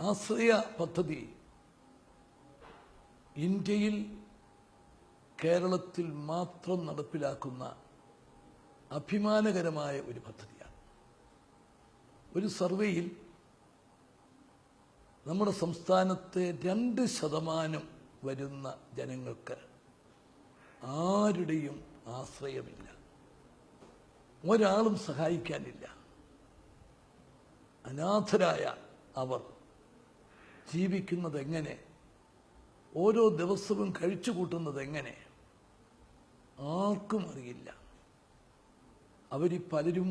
ആശ്രയ പദ്ധതി ഇന്ത്യയിൽ കേരളത്തിൽ മാത്രം നടപ്പിലാക്കുന്ന അഭിമാനകരമായ ഒരു പദ്ധതിയാണ്. ഒരു സർവേയിൽ നമ്മുടെ സംസ്ഥാനത്തെ 2% വരുന്ന ജനങ്ങൾക്ക് ആരുടെയും ആശ്രയമില്ല, ഒരാളും സഹായിക്കാനില്ല. അനാഥരായ അവർ ജീവിക്കുന്നത് എങ്ങനെ, ഓരോ ദിവസവും കഴിച്ചു കൂട്ടുന്നത് എങ്ങനെ ആർക്കും അറിയില്ല. അവരിൽ പലരും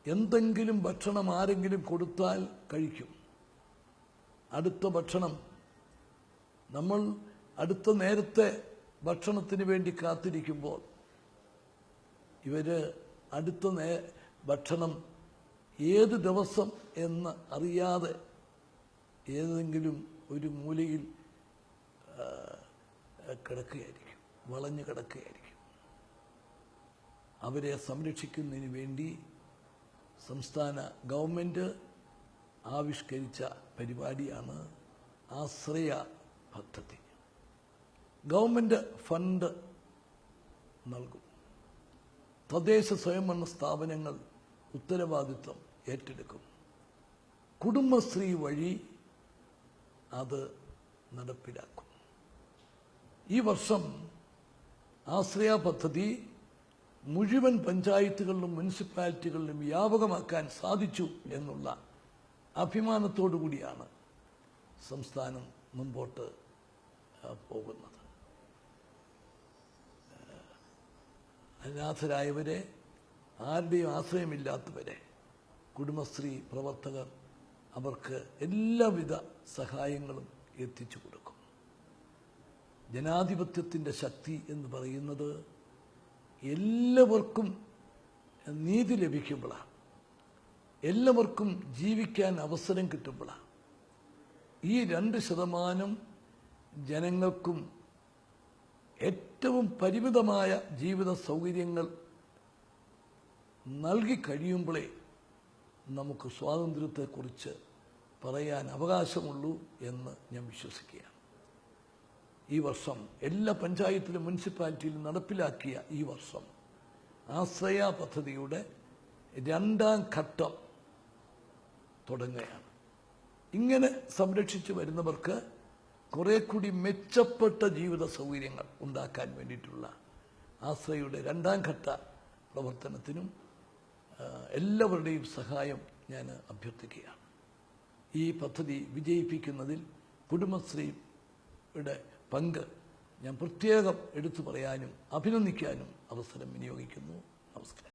എന്തെങ്കിലും ഭക്ഷണം ആരെങ്കിലും കൊടുത്താൽ കഴിക്കും. അടുത്ത ഭക്ഷണം നമ്മൾ അടുത്ത നേരത്തെ ഭക്ഷണത്തിന് വേണ്ടി കാത്തിരിക്കുമ്പോൾ ഇവര് അടുത്ത ഭക്ഷണം ഏത് ദിവസം എന്ന് അറിയാതെ ഏതെങ്കിലും ഒരു മൂലയിൽ കിടക്കുകയായിരിക്കും, വളഞ്ഞു കിടക്കുകയായിരിക്കും. അവരെ സംരക്ഷിക്കുന്നതിന് വേണ്ടി സംസ്ഥാന ഗവൺമെൻറ് ആവിഷ്കരിച്ച പരിപാടിയാണ് ആശ്രയ പദ്ധതി. ഗവൺമെൻറ് ഫണ്ട് നൽകും. തദ്ദേശ സ്വയംഭരണ സ്ഥാപനങ്ങൾ ഉത്തരവാദിത്വം ഏറ്റെടുക്കും. കുടുംബശ്രീ വഴി അത് നടപ്പിലാക്കും. ഈ വർഷം ആശ്രയ പദ്ധതി മുഴുവൻ പഞ്ചായത്തുകളിലും മുനിസിപ്പാലിറ്റികളിലും വ്യാപകമാക്കാൻ സാധിച്ചു എന്നുള്ള അഭിമാനത്തോടു കൂടിയാണ് സംസ്ഥാനം മുമ്പോട്ട് പോകുന്നത്. അനാഥരായവരെ, ആരുടെയും ആശ്രയമില്ലാത്തവരെ കുടുംബശ്രീ പ്രവർത്തകർ അവർക്ക് എല്ലാവിധ സഹായങ്ങളും എത്തിച്ചു കൊടുക്കും. ജനാധിപത്യത്തിൻ്റെ ശക്തി എന്ന് പറയുന്നത് എല്ലാവർക്കും നീതി ലഭിക്കുമ്പോഴാണ്, എല്ലാവർക്കും ജീവിക്കാൻ അവസരം കിട്ടുമ്പോഴാണ്. ഈ 2% ജനങ്ങൾക്കും ഏറ്റവും പരിമിതമായ ജീവിത സൗകര്യങ്ങൾ നൽകി കഴിയുമ്പോഴേ നമുക്ക് സ്വാതന്ത്ര്യത്തെക്കുറിച്ച് പറയാൻ അവകാശമുള്ളൂ എന്ന് ഞാൻ വിശ്വസിക്കുകയാണ്. ഈ വർഷം എല്ലാ പഞ്ചായത്തിലും മുനിസിപ്പാലിറ്റിയിലും നടപ്പിലാക്കിയ ഈ വർഷം ആശ്രയ പദ്ധതിയുടെ 2ാം ഘട്ടം തുടങ്ങുകയാണ്. ഇങ്ങനെ സംരക്ഷിച്ചു വരുന്നവർക്ക് കുറെ കൂടി മെച്ചപ്പെട്ട ജീവിത സൗകര്യങ്ങൾ ഉണ്ടാക്കാൻ വേണ്ടിയിട്ടുള്ള ആശ്രയയുടെ 2ാം ഘട്ട പ്രവർത്തനത്തിനും എല്ലാവരുടെയും സഹായം ഞാൻ അഭ്യർത്ഥിക്കുകയാണ്. ഈ പദ്ധതി വിജയിപ്പിക്കുന്നതിൽ കുടുംബശ്രീയുടെ പങ്ക് ഞാൻ പ്രത്യേകം എടുത്തു പറയാനും അഭിനന്ദിക്കാനും അവസരം വിനിയോഗിക്കുന്നു. നമസ്കാരം.